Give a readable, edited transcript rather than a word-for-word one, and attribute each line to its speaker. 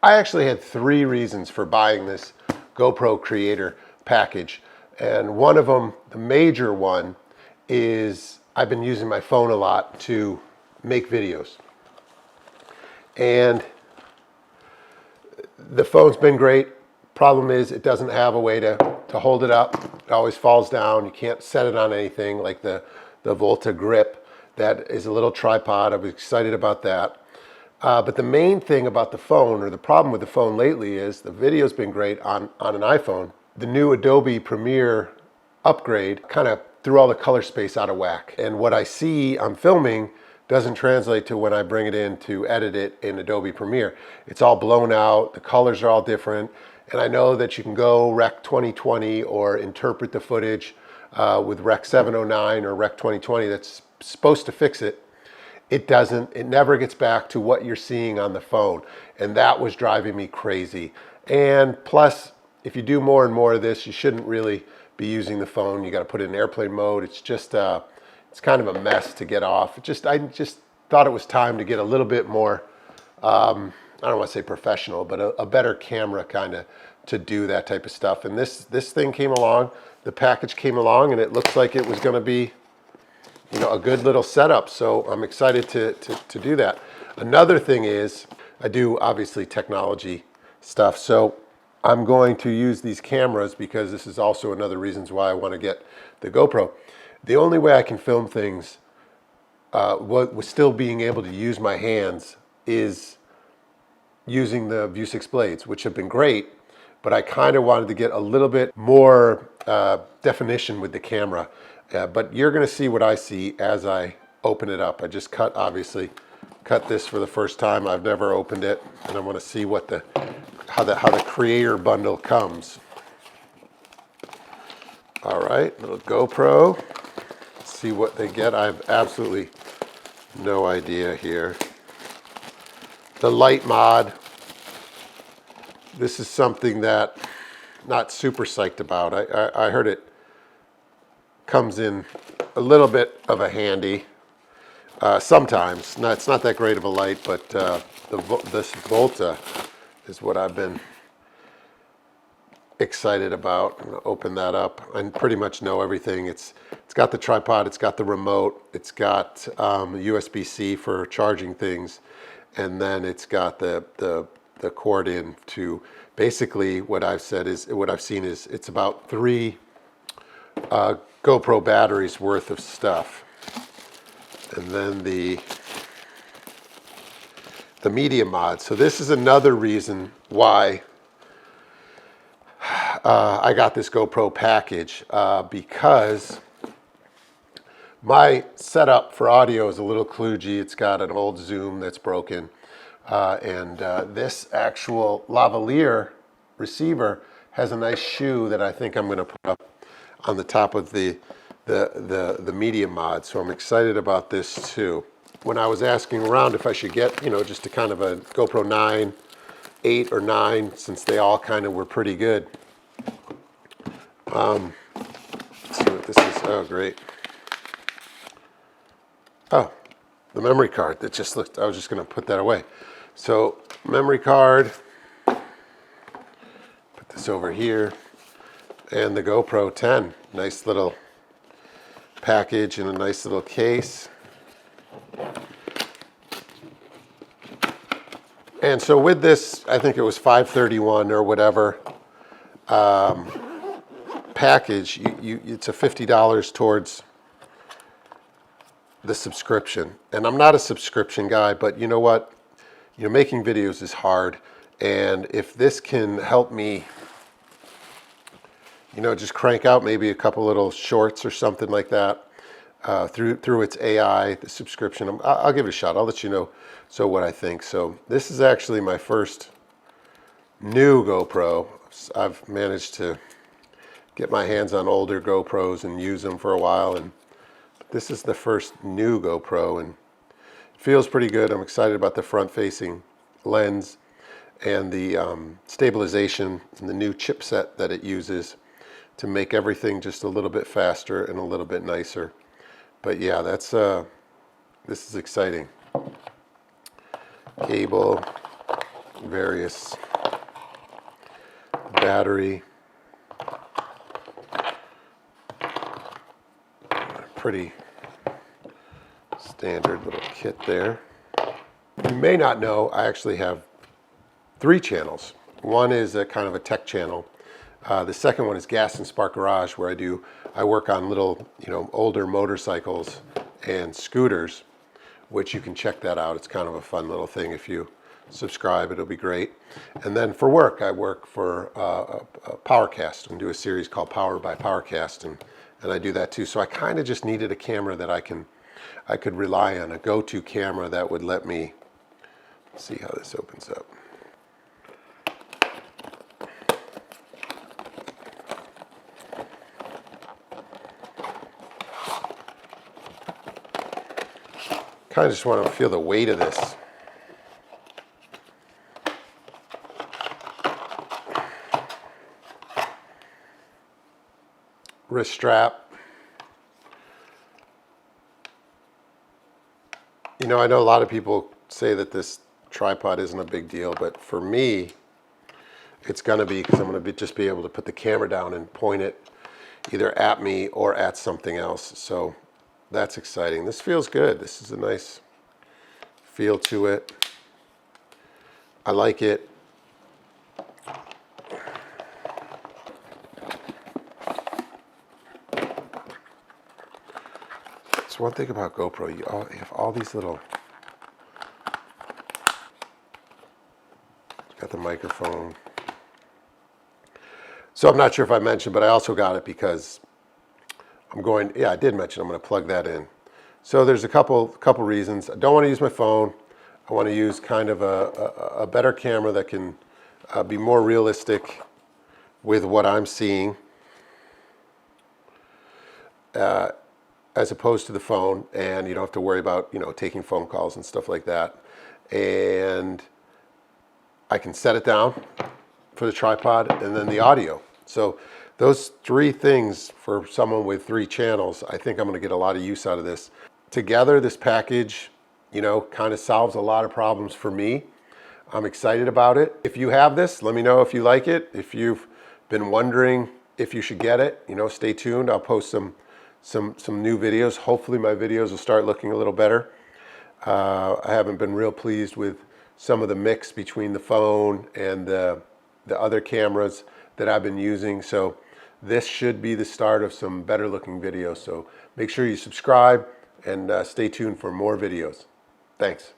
Speaker 1: I actually had 3 reasons for buying this GoPro Creator package. And one of them, the major one, is I've been using my phone a lot to make videos. And the phone's been great. Problem is it doesn't have a way to hold it up. It always falls down. You can't set it on anything like the Volta grip. That is a little tripod. I'm excited about that. But the main thing about the phone, or the problem with the phone lately, is the video's been great on an iPhone. The new Adobe Premiere upgrade kind of threw all the color space out of whack. And what I see I'm filming doesn't translate to when I bring it in to edit it in Adobe Premiere. It's all blown out, the colors are all different, and I know that you can go Rec 2020 or interpret the footage with Rec 709 or Rec 2020 that's supposed to fix it. It doesn't, it never gets back to what you're seeing on the phone, and that was driving me crazy. And plus, if you do more and more of this, you shouldn't really be using the phone. You got to put it in airplane mode. It's just it's kind of a mess to get off. I just thought it was time to get a little bit more, I don't want to say professional, but a better camera kind of to do that type of stuff. And this thing came along, the package came along, and it looks like it was going to be, you know, a good little setup. So I'm excited to do that. Another thing is I do obviously technology stuff. So I'm going to use these cameras because this is also another reasons why I want to get the GoPro. The only way I can film things with still being able to use my hands is using the View 6 blades, which have been great, but I kind of wanted to get a little bit more definition with the camera. But you're going to see what I see as I open it up. I just obviously cut this for the first time. I've never opened it, and I want to see what how the Creator Bundle comes. All right, little GoPro. Let's see what they get. I have absolutely no idea here. The light mod. This is something that I'm not super psyched about. I heard it comes in a little bit of a handy. Sometimes. It's not that great of a light, but this Volta is what I've been excited about. I'm gonna open that up. I pretty much know everything. It's got the tripod, it's got the remote, it's got USB-C for charging things, and then it's got the cord in to basically what I've seen is it's about 3 GoPro batteries worth of stuff. And then the media mod. So this is another reason why I got this GoPro package, because my setup for audio is a little kludgy. It's got an old Zoom that's broken, and this actual lavalier receiver has a nice shoe that I think I'm going to put up on the top of the media mod. So I'm excited about this too. When I was asking around if I should get, just a kind of a GoPro 9, 8 or 9, since they all kind of were pretty good. Let's see what this is. Oh, great. Oh, the memory card. That just looked, I was just going to put that away. So memory card, put this over here, and the GoPro 10. Nice little package in a nice little case. And so with this, I think it was $531 or whatever package, it's a $50 towards the subscription. And I'm not a subscription guy, but you know what? Making videos is hard. And if this can help me, just crank out maybe a couple little shorts or something like that through its AI, the subscription, I'll give it a shot. I'll let you know what I think. So this is actually my first new GoPro. I've managed to get my hands on older GoPros and use them for a while, and this is the first new GoPro, and it feels pretty good. I'm excited about the front-facing lens and the stabilization and the new chipset that it uses to make everything just a little bit faster and a little bit nicer. But yeah, this is exciting. Cable, various battery. Pretty standard little kit there. You may not know, I actually have 3 channels. One is a kind of a tech channel. The second one is Gas and Spark Garage, where I work on little, older motorcycles and scooters, which you can check that out. It's kind of a fun little thing. If you subscribe, it'll be great. And then for work, I work for a Powercast and do a series called Power by Powercast, and I do that too. So I kind of just needed a camera that I could rely on, a go-to camera that would let me see how this opens up. Kind of just want to feel the weight of this. Wrist strap. I know a lot of people say that this tripod isn't a big deal, but for me, it's going to be, because I'm going to just be able to put the camera down and point it either at me or at something else. So that's exciting. This feels good. This is a nice feel to it. I like it. So one thing about GoPro, you have all these little, got the microphone. So I'm not sure if I mentioned, but I also got it because I did mention I'm going to plug that in. So there's a couple reasons. I don't want to use my phone. I want to use kind of a better camera that can be more realistic with what I'm seeing, as opposed to the phone, and you don't have to worry about taking phone calls and stuff like that. And I can set it down for the tripod, and then the audio. So those 3 things for someone with 3 channels, I think I'm going to get a lot of use out of this. Together, this package, kind of solves a lot of problems for me. I'm excited about it. If you have this, let me know if you like it. If you've been wondering if you should get it, stay tuned. I'll post some new videos. Hopefully my videos will start looking a little better. I haven't been real pleased with some of the mix between the phone and the other cameras that I've been using. So this should be the start of some better looking videos. So make sure you subscribe and stay tuned for more videos. Thanks.